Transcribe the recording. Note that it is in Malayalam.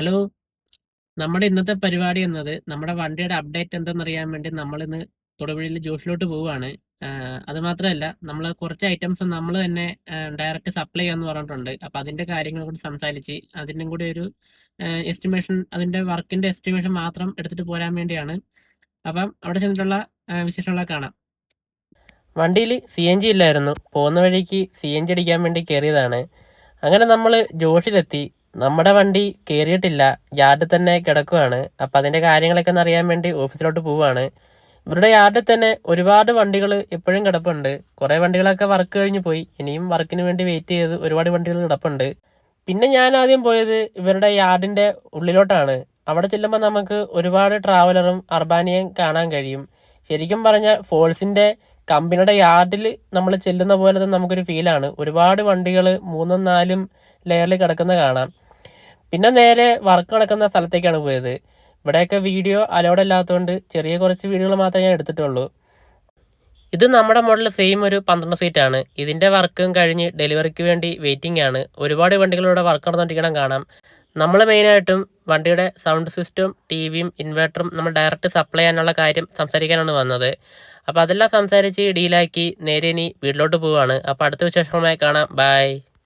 ഹലോ. നമ്മുടെ ഇന്നത്തെ പരിപാടി എന്നത് നമ്മുടെ വണ്ടിയുടെ അപ്ഡേറ്റ് എന്തെന്നറിയാൻ വേണ്ടി നമ്മളിന്ന് തൊടുപുഴയിൽ ജോഷിലോട്ട് പോവുകയാണ്. അത് മാത്രമല്ല നമ്മൾ കുറച്ച് ഐറ്റംസ് നമ്മൾ തന്നെ ഡയറക്റ്റ് സപ്ലൈ ചെയ്യാമെന്ന് പറഞ്ഞിട്ടുണ്ട്. അപ്പം അതിൻ്റെ കാര്യങ്ങൾ കൂടി സംസാരിച്ച് അതിനും കൂടി ഒരു എസ്റ്റിമേഷൻ, അതിൻ്റെ വർക്കിൻ്റെ എസ്റ്റിമേഷൻ മാത്രം എടുത്തിട്ട് പോരാൻ വേണ്ടിയാണ്. അപ്പം അവിടെ ചെന്നിട്ടുള്ള വിശേഷങ്ങളൊക്കെ കാണാം. വണ്ടിയിൽ CNG ഇല്ലായിരുന്നു. പോകുന്ന വഴിക്ക് CNG അടിക്കാൻ വേണ്ടി കയറിയതാണ്. അങ്ങനെ നമ്മൾ ജോഷിലെത്തി. നമ്മുടെ വണ്ടി കയറിയിട്ടില്ല, യാർഡിൽ തന്നെ കിടക്കുകയാണ്. അപ്പം അതിൻ്റെ കാര്യങ്ങളൊക്കെ ഒന്ന് അറിയാൻ വേണ്ടി ഓഫീസിലോട്ട് പോവുകയാണ്. ഇവരുടെ യാർഡിൽ തന്നെ ഒരുപാട് വണ്ടികൾ ഇപ്പോഴും കിടപ്പുണ്ട്. കുറേ വണ്ടികളൊക്കെ വർക്ക് കഴിഞ്ഞ് പോയി, ഇനിയും വർക്കിന് വേണ്ടി വെയിറ്റ് ചെയ്ത് ഒരുപാട് വണ്ടികൾ കിടപ്പുണ്ട്. പിന്നെ ഞാൻ ആദ്യം പോയത് ഇവരുടെ യാർഡിൻ്റെ ഉള്ളിലോട്ടാണ്. അവിടെ ചെല്ലുമ്പോൾ നമുക്ക് ഒരുപാട് ട്രാവലറും അർബാനിയും കാണാൻ കഴിയും. ശരിക്കും പറഞ്ഞാൽ ഫോഴ്സിൻ്റെ കമ്പനിയുടെ യാർഡിൽ നമ്മൾ ചെല്ലുന്ന പോലെ തന്നെ നമുക്കൊരു ഫീലാണ്. ഒരുപാട് വണ്ടികൾ 3ഉം 4ഉം ലെയറിൽ കിടക്കുന്ന കാണാം. പിന്നെ നേരെ വർക്ക് നടക്കുന്ന സ്ഥലത്തേക്കാണ് പോയത്. ഇവിടെയൊക്കെ വീഡിയോ അലൗഡ് അല്ലാത്തതുകൊണ്ട് ചെറിയ കുറച്ച് വീഡിയോകൾ മാത്രമേ ഞാൻ എടുത്തിട്ടുള്ളൂ. ഇത് നമ്മുടെ മോഡൽ സെയിം ഒരു 12 സീറ്റാണ്. ഇതിൻ്റെ വർക്കും കഴിഞ്ഞ് ഡെലിവറിക്ക് വേണ്ടി വെയിറ്റിംഗ് ആണ്. ഒരുപാട് വണ്ടികളിവിടെ വർക്ക് നടന്നുകൊണ്ടിരിക്കണം കാണാം. നമ്മൾ മെയിനായിട്ടും വണ്ടിയുടെ സൗണ്ട് സിസ്റ്റവും TVയും ഇൻവെർട്ടറും നമ്മൾ ഡയറക്റ്റ് സപ്ലൈ ചെയ്യാനുള്ള കാര്യം സംസാരിക്കാനാണ് വന്നത്. അപ്പോൾ അതെല്ലാം സംസാരിച്ച് ഡീലാക്കി നേരെ ഇനി വീട്ടിലോട്ട് പോവുകയാണ്. അപ്പോൾ അടുത്ത വിശേഷങ്ങളുമായി കാണാം. ബൈ.